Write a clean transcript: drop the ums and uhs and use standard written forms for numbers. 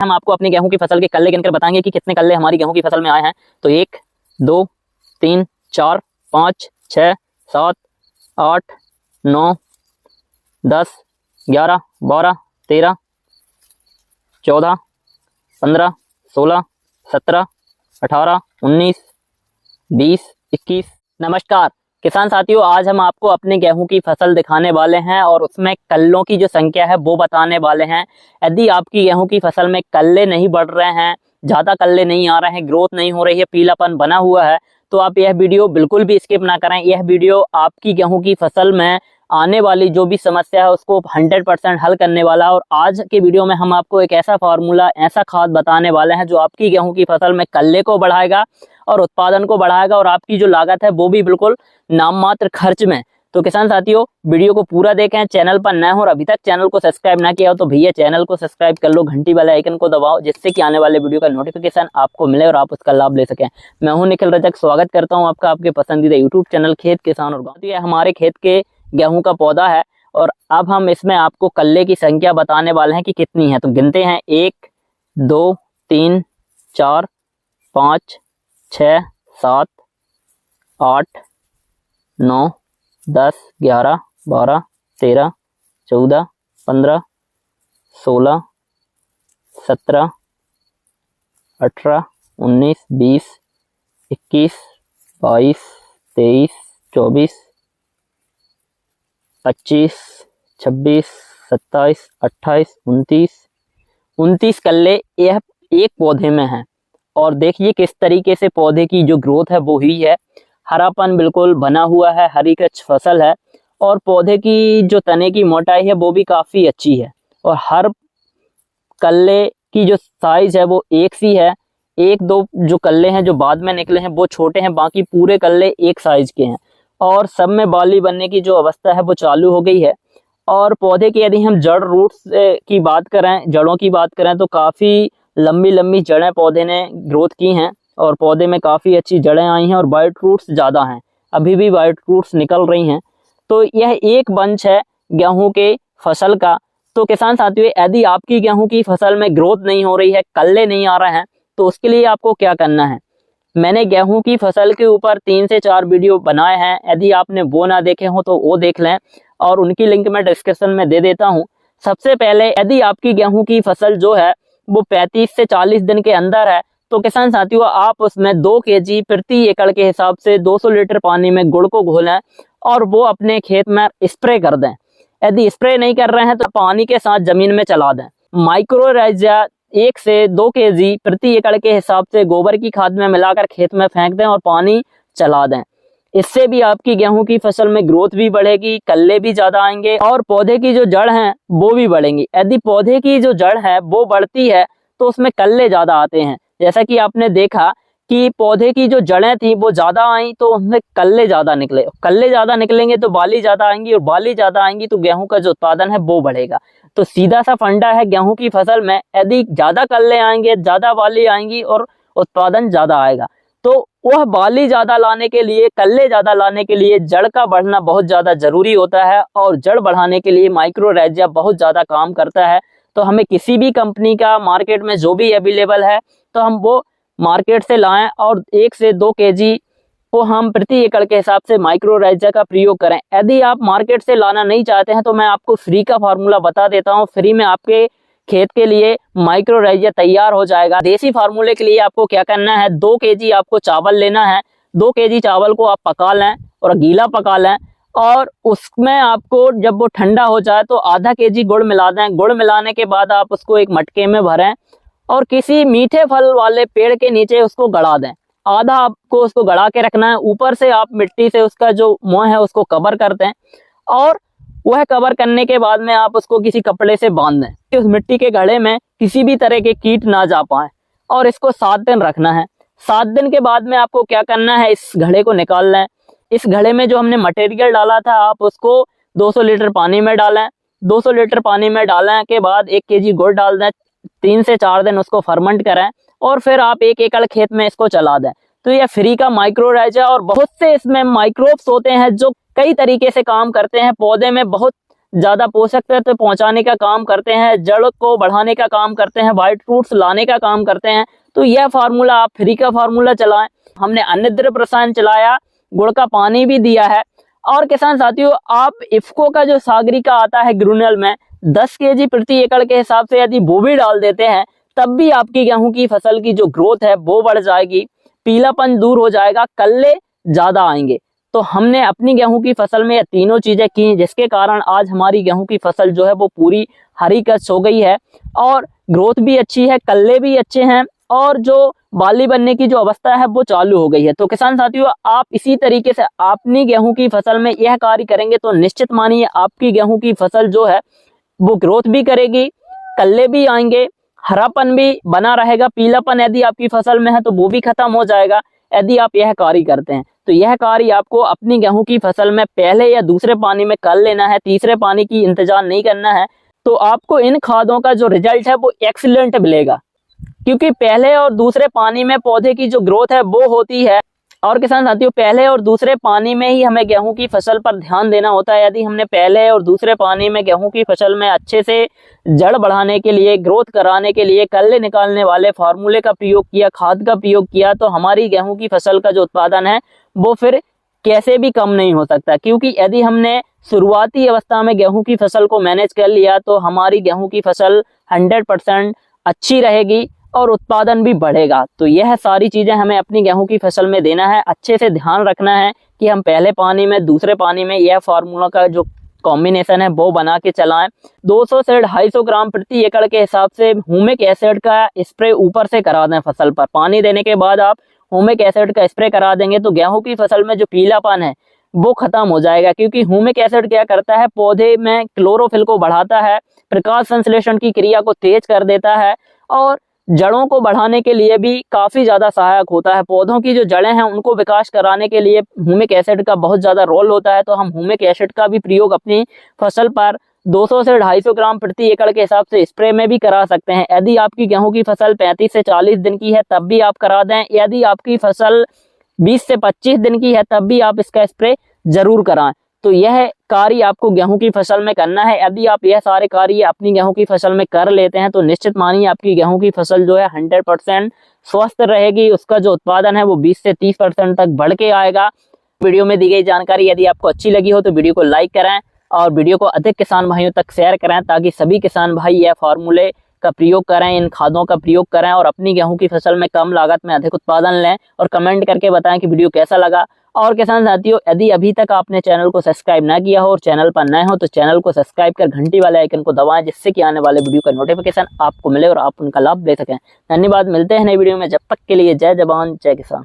हम आपको अपनी गेहूं की फसल के कल्ले गिनकर बताएंगे कि कितने कल्ले हमारी गेहूं की फसल में आए हैं। तो 1 2 3 4 5 6 7 8 9 10 11 12 13 14 15 16 17 18 19 20 21। नमस्कार किसान साथियों, आज हम आपको अपने गेहूं की फसल दिखाने वाले हैं और उसमें कल्लों की जो संख्या है वो बताने वाले हैं। यदि आपकी गेहूं की फसल में कल्ले नहीं बढ़ रहे हैं, ज़्यादा कल्ले नहीं आ रहे हैं, ग्रोथ नहीं हो रही है, पीलापन बना हुआ है, तो आप यह वीडियो बिल्कुल भी स्किप ना करें। यह वीडियो आपकी गेहूं की फसल में आने वाली जो भी समस्या है उसको 100% हल करने वाला है। और आज के वीडियो में हम आपको एक ऐसा फार्मूला, ऐसा खाद बताने वाले हैं जो आपकी गेहूं की फसल में कल्ले को बढ़ाएगा और उत्पादन को बढ़ाएगा और आपकी जो लागत है वो भी बिल्कुल नाम मात्र खर्च में। तो किसान साथियों, वीडियो को पूरा देखें। चैनल पर नए हो और अभी तक चैनल को सब्सक्राइब ना किया हो तो भैया चैनल को सब्सक्राइब कर लो, घंटी वाले आइकन को दबाओ, जिससे कि आने वाले वीडियो का नोटिफिकेशन आपको मिले और आप उसका लाभ ले सकें। मैं हूं निखिल रजक, स्वागत करता हूं आपका आपके पसंदीदा यूट्यूब चैनल खेत किसान और गाँव। तो ये हमारे खेत के गेहूं का पौधा है और अब हम इसमें आपको कल्ले की संख्या बताने वाले हैं कि कितनी है। तो गिनते हैं 1 2 3 4 5 6 7 8 9 10 11 12 13 14 15 16 17 18 19 20 21 22 23 24 25 26 27 28 29 कल्ले यह एक पौधे में हैं। और देखिए किस तरीके से पौधे की जो ग्रोथ है वो हुई है। हरापन बिल्कुल बना हुआ है, हरी कच्छ फसल है और पौधे की जो तने की मोटाई है वो भी काफ़ी अच्छी है। और हर कल्ले की जो साइज है वो एक सी है। एक दो जो कल्ले हैं जो बाद में निकले हैं वो छोटे हैं, बाकी पूरे कल्ले एक साइज के हैं और सब में बाली बनने की जो अवस्था है वो चालू हो गई है। और पौधे की यदि हम जड़ रूट्स की बात करें, जड़ों की बात करें, तो काफ़ी लंबी लंबी जड़ें पौधे ने ग्रोथ की हैं और पौधे में काफ़ी अच्छी जड़ें आई हैं और वाइट रूट्स ज़्यादा हैं, अभी भी वाइट रूट्स निकल रही हैं। तो यह एक बंच है गेहूं के फसल का। तो किसान साथियों, यदि आपकी गेहूं की फसल में ग्रोथ नहीं हो रही है, कल्ले नहीं आ रहे हैं, तो उसके लिए आपको क्या करना है। मैंने गेहूं की फसल के ऊपर 3 से 4 वीडियो बनाए हैं, यदि आपने वो ना देखे हो तो वो देख लें और उनकी लिंक मैं डिस्क्रिप्शन में दे देता हूं। सबसे पहले, यदि आपकी गेहूं की फसल जो है वो 35 से 40 दिन के अंदर है, तो किसान साथियों आप उसमें 2 kg प्रति एकड़ के हिसाब से 200 लीटर पानी में गुड़ को घोलें और वो अपने खेत में स्प्रे कर दें। यदि स्प्रे नहीं कर रहे हैं तो पानी के साथ जमीन में चला दें। माइक्रोराइजा 1 से 2 kg प्रति एकड़ के हिसाब से गोबर की खाद में मिलाकर खेत में फेंक दें और पानी चला दें। इससे भी आपकी गेहूं की फसल में ग्रोथ भी बढ़ेगी, कल्ले भी ज्यादा आएंगे और पौधे की जो जड़ है वो भी बढ़ेंगी। यदि पौधे की जो जड़ है वो बढ़ती है तो उसमें कल्ले ज्यादा आते हैं। जैसा कि आपने देखा कि पौधे की जो जड़ें थी वो ज्यादा आई तो उसमें कल्ले ज्यादा निकले, कल्ले ज्यादा निकलेंगे तो बाली ज्यादा आएंगी और बाली ज्यादा आएंगी तो गेहूं का जो उत्पादन है वो बढ़ेगा। तो सीधा सा फंडा है गेहूं की फसल में, यदि ज्यादा कल्ले आएंगे, ज्यादा बाली आएंगी और उत्पादन ज्यादा आएगा, तो वह बाली ज्यादा लाने के लिए, कल्ले ज्यादा लाने के लिए जड़ का बढ़ना बहुत ज्यादा जरूरी होता है और जड़ बढ़ाने के लिए माइक्रोराइजा बहुत ज्यादा काम करता है। तो हमें किसी भी कंपनी का मार्केट में जो भी अवेलेबल है तो हम वो मार्केट से लाएं और 1 से 2 kg को हम प्रति एकड़ के हिसाब से माइक्रोराइजा का प्रयोग करें। यदि आप मार्केट से लाना नहीं चाहते हैं तो मैं आपको फ्री का फार्मूला बता देता हूं। फ्री में आपके खेत के लिए माइक्रोराइजा तैयार हो जाएगा। देसी फार्मूले के लिए आपको क्या करना है, 2 kg आपको चावल लेना है। 2 kg चावल को आप पका लें और गीला पका लें और उसमें आपको जब वो ठंडा हो जाए तो आधा kg गुड़ मिला दें। गुड़ मिलाने के बाद आप उसको एक मटके में भरें और किसी मीठे फल वाले पेड़ के नीचे उसको गड़ा दें। आधा आपको उसको गड़ा के रखना है, ऊपर से आप मिट्टी से उसका जो मुंह है उसको कवर कर दें और वह कवर करने के बाद में आप उसको किसी कपड़े से बांध दें कि उस मिट्टी के घड़े में किसी भी तरह के कीट ना जा पाए और इसको 7 दिन रखना है। 7 दिन के बाद में आपको क्या करना है, इस घड़े को निकाल लें। इस घड़े में जो हमने मटेरियल डाला था आप उसको 200 लीटर पानी में डालें। 200 लीटर पानी में डालने के बाद 1 kg गुड़ डाल दें। 3 से 4 दिन उसको फर्मेंट करें और फिर आप 1 एकड़ खेत में इसको चला दें। तो यह फ्री का माइक्रोराइजा और बहुत से इसमें माइक्रोब्स होते हैं जो कई तरीके से काम करते हैं, पौधे में बहुत ज्यादा पोषक तत्व पहुंचाने का काम करते हैं, जड़ को बढ़ाने का काम करते हैं, व्हाइट फ्रूट्स लाने का काम करते हैं। तो यह फार्मूला आप फ्री का फार्मूला चलाएं। हमने अन्य द्रव्य रसायन चलाया, गुड़ का पानी भी दिया है। और किसान साथियों, आप इफ्को का जो सागरिका आता है ग्रुनल में 10 केजी प्रति एकड़ के हिसाब से यदि वो भी डाल देते हैं, तब भी आपकी गेहूं की फसल की जो ग्रोथ है वो बढ़ जाएगी, पीलापन दूर हो जाएगा, कल्ले ज्यादा आएंगे। तो हमने अपनी गेहूं की फसल में ये तीनों चीजें की, जिसके कारण आज हमारी गेहूं की फसल जो है वो पूरी हरी कच हो गई है और ग्रोथ भी अच्छी है, कल्ले भी अच्छे हैं और जो बाली बनने की जो अवस्था है वो चालू हो गई है। तो किसान साथियों, आप इसी तरीके से अपनी गेहूं की फसल में यह कार्य करेंगे तो निश्चित मानिए आपकी गेहूं की फसल जो है वो ग्रोथ भी करेगी, कल्ले भी आएंगे, हरापन भी बना रहेगा, पीलापन यदि आपकी फसल में है तो वो भी खत्म हो जाएगा यदि आप यह कार्य करते हैं। तो यह कार्य आपको अपनी गेहूं की फसल में पहले या दूसरे पानी में कर लेना है, तीसरे पानी की इंतजार नहीं करना है। तो आपको इन खादों का जो रिजल्ट है वो एक्सीलेंट मिलेगा, क्योंकि पहले और दूसरे पानी में पौधे की जो ग्रोथ है वो होती है। और किसान साथियों, पहले और दूसरे पानी में ही हमें गेहूं की फसल पर ध्यान देना होता है। यदि हमने पहले और दूसरे पानी में गेहूं की फसल में अच्छे से जड़ बढ़ाने के लिए, ग्रोथ कराने के लिए कल्ले निकालने वाले फार्मूले का प्रयोग किया, खाद का प्रयोग किया, तो हमारी गेहूं की फसल का जो उत्पादन है वो फिर कैसे भी कम नहीं हो सकता। क्योंकि यदि हमने शुरुआती अवस्था में गेहूं की फसल को मैनेज कर लिया तो हमारी गेहूं की फसल 100% अच्छी रहेगी और उत्पादन भी बढ़ेगा। तो यह सारी चीजें हमें अपनी गेहूं की फसल में देना है, अच्छे से ध्यान रखना है कि हम पहले पानी में, दूसरे पानी में यह फार्मूला का जो कॉम्बिनेशन है वो बना के चलाएं। 200 से 250 ग्राम प्रति एकड़ के हिसाब से ह्यूमिक एसिड का स्प्रे ऊपर से करा दें फसल पर। पानी देने के बाद आप ह्यूमिक एसिड का स्प्रे करा देंगे तो गेहूं की फसल में जो पीलापन है वो खत्म हो जाएगा। क्योंकि ह्यूमिक एसिड क्या करता है, पौधे में क्लोरोफिल को बढ़ाता है, प्रकाश संश्लेषण की क्रिया को तेज कर देता है और जड़ों को बढ़ाने के लिए भी काफी ज्यादा सहायक होता है। पौधों की जो जड़ें हैं उनको विकास कराने के लिए ह्यूमिक एसिड का बहुत ज्यादा रोल होता है। तो हम ह्यूमिक एसिड का भी प्रयोग अपनी फसल पर 200 से 250 ग्राम प्रति एकड़ के हिसाब से स्प्रे में भी करा सकते हैं। यदि आपकी गेहूं की फसल 35 से 40 दिन की है तब भी आप करा दें। यदि आपकी फसल 20 से 25 दिन की है तब भी आप इसका स्प्रे जरूर कराएं। तो यह कार्य आपको गेहूं की फसल में करना है। यदि आप यह सारे कार्य अपनी गेहूं की फसल में कर लेते हैं तो निश्चित मानिए आपकी गेहूं की फसल जो है 100% स्वस्थ रहेगी। उसका जो उत्पादन है वो 20 से 30% तक बढ़ के आएगा। वीडियो में दी गई जानकारी यदि आपको अच्छी लगी हो तो वीडियो को लाइक करें और वीडियो को अधिक किसान भाइयों तक शेयर करें, ताकि सभी किसान भाई यह फार्मूले का प्रयोग करें, इन खादों का प्रयोग करें और अपनी गेहूं की फसल में कम लागत में अधिक उत्पादन लें। और कमेंट करके बताएं कि वीडियो कैसा लगा। और किसान साथियों, यदि अभी तक आपने चैनल को सब्सक्राइब ना किया हो और चैनल पर नए हो तो चैनल को सब्सक्राइब कर घंटी वाले आइकन को दबाएं, जिससे कि आने वाले वीडियो का नोटिफिकेशन आपको मिले और आप उनका लाभ ले सकें। धन्यवाद, मिलते हैं नई वीडियो में। जब तक के लिए जय जवान जय किसान।